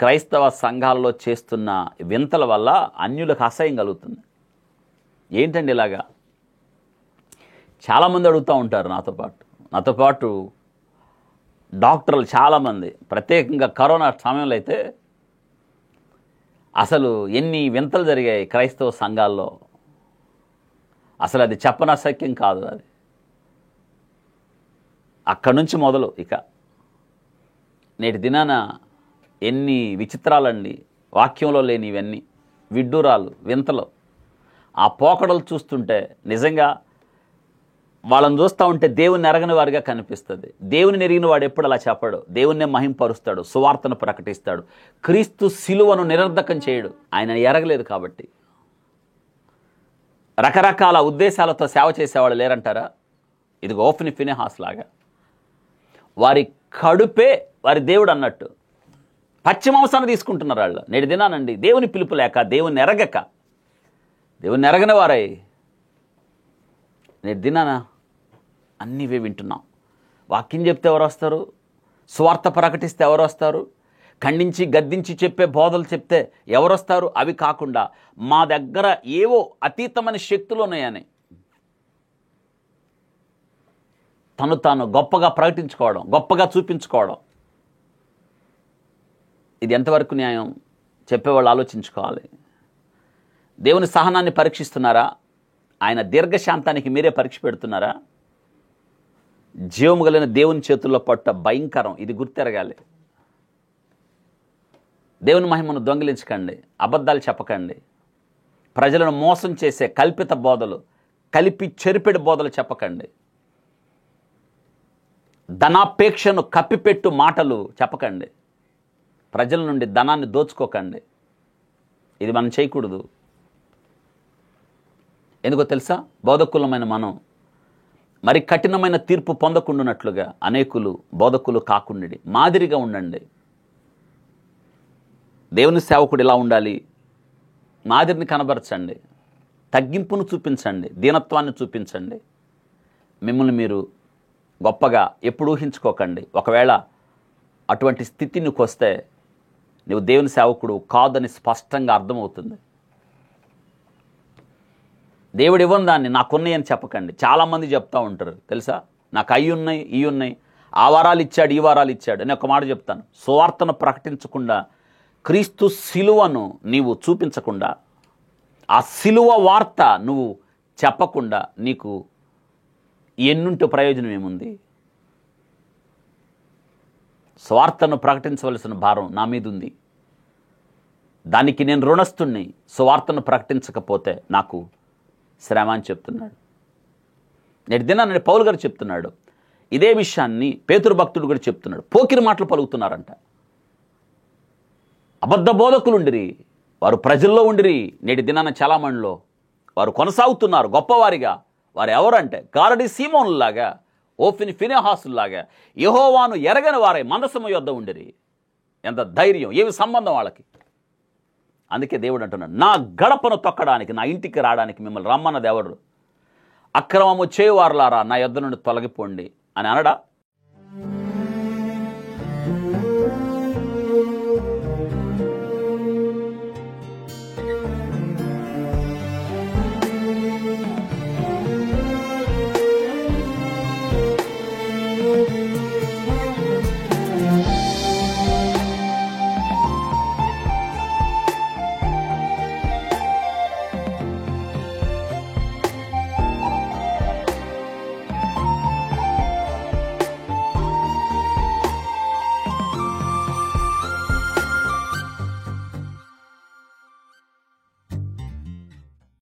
క్రైస్తవ సంఘాల్లో చేస్తున్న వింతల వల్ల అన్యులకు అసహ్యం కలుగుతుంది. ఏంటండి ఇలాగా? చాలామంది అడుగుతూ ఉంటారు నాతో పాటు డాక్టర్లు చాలామంది, ప్రత్యేకంగా కరోనా సమయంలో అయితే అసలు ఎన్ని వింతలు జరిగాయి క్రైస్తవ సంఘాల్లో, అసలు అది చెప్పనసక్యం కాదు. అది అక్కడి నుంచి మొదలు ఇక నేటి దినాన ఎన్ని విచిత్రాలండి, వాక్యంలో లేని ఇవన్నీ విడ్డూరాలు, వింతలు. ఆ పోకడలు చూస్తుంటే నిజంగా వాళ్ళని చూస్తూ ఉంటే దేవుని ఎరగని వారిగా కనిపిస్తుంది. దేవుని ఎరిగిన వాడు ఎప్పుడు అలా చెప్పాడు. దేవుణ్ణే మహింపరుస్తాడు, సువార్తను ప్రకటిస్తాడు, క్రీస్తు శిలువను నిరర్ధకం చేయడు. ఆయన ఎరగలేదు కాబట్టి. రకరకాల ఉద్దేశాలతో సేవ చేసేవాళ్ళు లేరంటారా? ఇది ఓఫ్ని ఫినెహాస్ లాగా వారి కడుపే వారి దేవుడు అన్నట్టు పచ్చి మాంసాన్ని తీసుకుంటున్నారు వాళ్ళు. నేటి దినానండి దేవుని పిలుపు లేక, దేవుని ఎరగక, దేవుని ఎరగని వారై నేటి దినాన అన్నీవే వింటున్నాం. వాక్యం చెప్తే ఎవరు వస్తారు? స్వార్థ ప్రకటిస్తే ఎవరు వస్తారు? ఖండించి గద్దించి చెప్పే బోధలు చెప్తే ఎవరు వస్తారు? అవి కాకుండా మా దగ్గర ఏవో అతీతమైన శక్తులు ఉన్నాయని తను తాను గొప్పగా ప్రకటించుకోవడం, గొప్పగా చూపించుకోవడం, ఇది ఎంతవరకు న్యాయం? చెప్పేవాళ్ళు ఆలోచించుకోవాలి. దేవుని సహనాన్ని పరీక్షిస్తున్నారా? ఆయన దీర్ఘశాంతానికి మీరే పరీక్ష పెడుతున్నారా? జీవము కలిగిన దేవుని చేతుల్లో పట్ట భయంకరం, ఇది గుర్తెరగాలి. దేవుని మహిమను దొంగిలించకండి, అబద్ధాలు చెప్పకండి, ప్రజలను మోసం చేసే కల్పిత బోధలు, కలిపి చెరిపెడి బోధలు చెప్పకండి, ధనాపేక్షను కప్పిపెట్టు మాటలు చెప్పకండి, ప్రజల నుండి ధనాన్ని దోచుకోకండి. ఇది మనం చేయకూడదు. ఎందుకో తెలుసా? బోధకులమైన మనం మరి కఠినమైన తీర్పు పొందకుండానట్లుగా అనేకులు బోధకులు కాకుండి మాదిరిగా ఉండండి. దేవుని సేవకుడు ఇలా ఉండాలి, మాదిరిని కనబరచండి, తగ్గింపును చూపించండి, దీనత్వాన్ని చూపించండి. మిమ్మల్ని మీరు గొప్పగా ఎప్పుడు ఊహించుకోకండి. ఒకవేళ అటువంటి స్థితి నీకు వస్తే నువ్వు దేవుని సేవకుడు కాదని స్పష్టంగా అర్థమవుతుంది. దేవుడు ఇవ్వని దాన్ని నాకున్నాయని చెప్పకండి. చాలామంది చెప్తూ ఉంటారు తెలుసా, నాకు అవి ఉన్నాయి, ఇవి ఉన్నాయి, ఆ వరాలు ఇచ్చాడు, ఈ వరాలు ఇచ్చాడు అని ఒక మాట చెప్తాను. సువార్తను ప్రకటించకుండా, క్రీస్తు శిలువను నీవు చూపించకుండా, ఆ శిలువ వార్త నువ్వు చెప్పకుండా నీకు ఎన్నుంటే ప్రయోజనం ఏముంది? స్వార్థను ప్రకటించవలసిన భారం నా మీద ఉంది. దానికి నేను రుణస్తుణ్ణి. స్వార్థను ప్రకటించకపోతే నాకు శ్రమ అని చెప్తున్నాడు. నేటి దినాన్ని పౌలు గారు చెప్తున్నాడు. ఇదే విషయాన్ని పేతురు భక్తుడు కూడా చెప్తున్నాడు. పోకిరి మాటలు పలుకుతున్నారంట. అబద్ధ బోధకులు ఉండిరి, వారు ప్రజల్లో ఉండిరి. నేటి దినాన చాలామందిలో వారు కొనసాగుతున్నారు గొప్పవారిగా. వారు ఎవరంటే గారడి సీమోనులాగా, ఓఫిని ఫినెహాసులాగా యెహోవాను ఎరగని వారై మందసము యొద్ద ఉండిరి. ఎంత ధైర్యం, ఏమి సంబంధం వాళ్ళకి? అందుకే దేవుడు అంటున్నాడు, నా గడపను తొక్కడానికి, నా ఇంటికి రావడానికి మిమ్మల్ని రమ్మన్నది ఎవరు? అక్రమము చేయువారులారా నా యొద్ద నుండి తొలగిపోండి అని అనడా?